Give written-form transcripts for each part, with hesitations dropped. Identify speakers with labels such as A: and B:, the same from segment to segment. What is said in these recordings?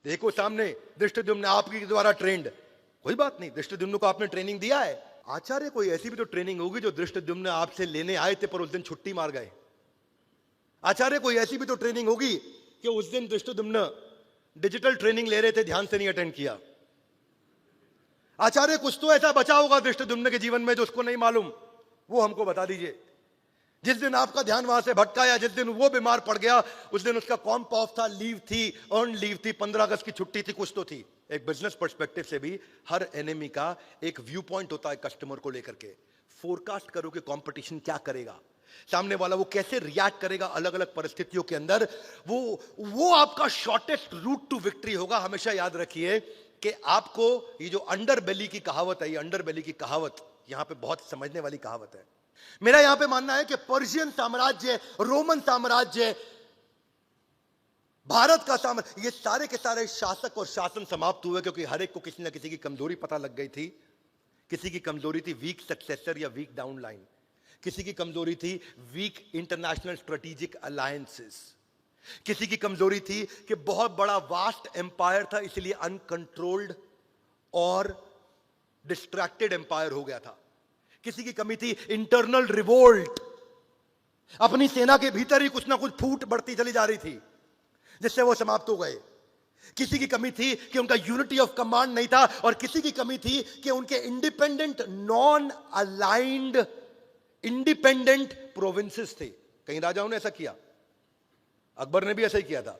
A: देखो सामने धृष्टद्युम्न आपके द्वारा ट्रेंड, कोई बात नहीं, धृष्टद्युम्न को आपने ट्रेनिंग दिया है। आचार्य कोई ऐसी भी तो ट्रेनिंग होगी जो धृष्टद्युम्न आपसे लेने आए थे पर उस दिन छुट्टी मार गए। आचार्य कोई ऐसी भी तो ट्रेनिंग होगी कि उस दिन धृष्टद्युम्न डिजिटल ट्रेनिंग ले रहे थे, ध्यान से नहीं अटेंड किया। आचार्य कुछ तो ऐसा बचा होगा धृष्टद्युम्न के जीवन में जो उसको नहीं मालूम, वो हमको बता दीजिए। जिस दिन आपका ध्यान वहां से भटका या जिस दिन वो बीमार पड़ गया, उस दिन उसका कॉम्प ऑफ था, लीव थी, अर्न लीव थी, 15 अगस्त की छुट्टी थी, कुछ तो थी। एक बिजनेस पर्सपेक्टिव से भी हर एनिमी का एक व्यू पॉइंट होता है कस्टमर को लेकर के। फोरकास्ट करो कि कंपटीशन क्या करेगा, सामने वाला वो कैसे रिएक्ट करेगा अलग अलग परिस्थितियों के अंदर। वो आपका शॉर्टेस्ट रूट टू विक्ट्री होगा। हमेशा याद रखिए कि आपको ये जो अंडर बेली की कहावत है, ये अंडर बेली की कहावत यहां पे बहुत समझने वाली कहावत है। मेरा यहां पे मानना है कि पर्शियन साम्राज्य, रोमन साम्राज्य, भारत का साम्राज्य, ये सारे के सारे शासक और शासन समाप्त हुए क्योंकि हर एक को किसी ना किसी की कमजोरी पता लग गई थी। किसी की कमजोरी थी वीक सक्सेसर या वीक डाउनलाइन, किसी की कमजोरी थी वीक इंटरनेशनल स्ट्रेटेजिक अलायंसेस, किसी की कमजोरी थी कि बहुत बड़ा वास्ट एम्पायर था इसलिए अनकंट्रोल्ड और डिस्ट्रैक्टेड एम्पायर हो गया था। किसी की कमी थी इंटरनल रिवोल्ट, अपनी सेना के भीतर ही कुछ ना कुछ फूट बढ़ती चली जा रही थी जिससे वो समाप्त हो गए। किसी की कमी थी कि उनका यूनिटी ऑफ कमांड नहीं था, और किसी की कमी थी कि उनके independent non aligned independent provinces थे। कई राजाओं ने ऐसा किया, अकबर ने भी ऐसा ही किया था।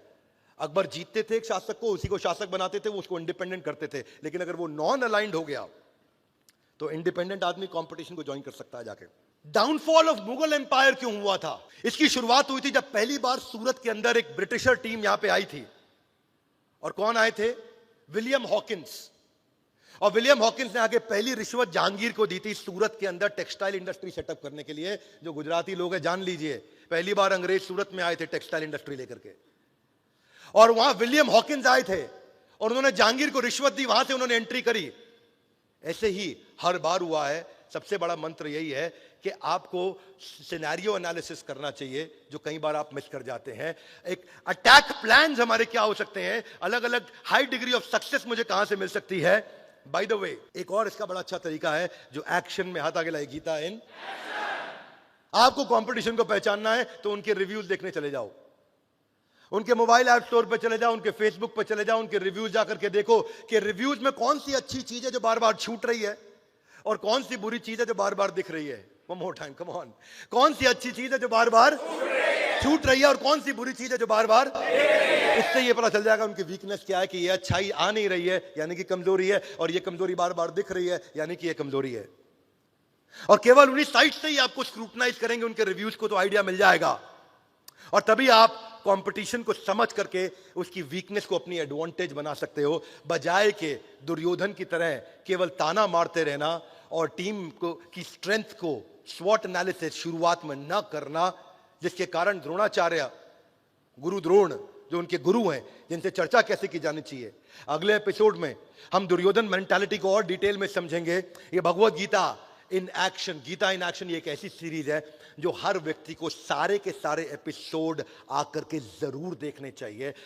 A: अकबर जीतते थे एक शासक को, उसी को शासक बनाते थे, वो उसको इंडिपेंडेंट करते थे। लेकिन अगर वो नॉन अलाइंड हो गया तो इंडिपेंडेंट आदमी कंपटीशन को ज्वाइन कर सकता है जाके। डाउनफॉल ऑफ मुगल एम्पायर क्यों हुआ था? इसकी शुरुआत हुई थी जब पहली बार सूरत के अंदर एक ब्रिटिशर टीम यहां पे आई थी। और कौन आए थे? William Hawkins. और विलियम हॉकिंस ने आगे पहली रिश्वत जहांगीर को दी थी सूरत के अंदर टेक्सटाइल इंडस्ट्री सेटअप करने के लिए। जो गुजराती लोग हैं जान लीजिए, पहली बार अंग्रेज सूरत में आए थे टेक्सटाइल इंडस्ट्री लेकर के, और वहां विलियम हॉकिंस आए थे और उन्होंने जहांगीर को रिश्वत दी, वहां से उन्होंने एंट्री करी। ऐसे ही हर बार हुआ है। सबसे बड़ा मंत्र यही है कि आपको सिनेरियो एनालिसिस करना चाहिए, जो कई बार आप मिस कर जाते हैं। एक अटैक प्लान्स हमारे क्या हो सकते हैं, अलग अलग हाई डिग्री ऑफ सक्सेस मुझे कहां से मिल सकती है। बाय द वे, एक और इसका बड़ा अच्छा तरीका है जो एक्शन में हाथ आगे लाए, गीता इन। आपको कंपटीशन को पहचानना है तो उनके रिव्यूज देखने चले जाओ, उनके मोबाइल ऐप स्टोर पे चले जाओ, उनके फेसबुक पे चले जाओ, उनके रिव्यूज जाकर के देखो कि रिव्यूज में कौन सी अच्छी चीज है जो बार बार छूट रही है और कौन सी बुरी चीज है जो बार बार दिख रही है। One more time, come on. कौन सी अच्छी चीज है जो बार बार छूट रही है और कौन सी बुरी चीज है जो बार बार। इससे ये पता चल जाएगा उनकी वीकनेस क्या है, कि ये अच्छाई आ नहीं रही है यानी कि कमजोरी है, और ये कमजोरी बार बार दिख रही है यानी कि ये कमजोरी है। और केवल उन्हीं साइट से ही आपको स्क्रूटनाइज करेंगे उनके रिव्यूज को तो आइडिया मिल जाएगा, और तभी आप कंपटीशन को समझ करके उसकी वीकनेस को अपनी एडवांटेज बना सकते हो, बजाय के दुर्योधन की तरह केवल ताना मारते रहना और टीम को की स्ट्रेंथ को स्वॉट एनालिसिस शुरुआत में न करना, जिसके कारण द्रोणाचार्य, गुरु द्रोण जो उनके गुरु हैं, जिनसे चर्चा कैसे की जानी चाहिए। अगले एपिसोड में हम दुर्योधन मेंटालिटी को और डिटेल में समझेंगे। ये Bhagavad Gita in action, Gita in action, ये एक ऐसी सीरीज है जो हर व्यक्ति को सारे के सारे एपिसोड आकर के जरूर देखने चाहिए।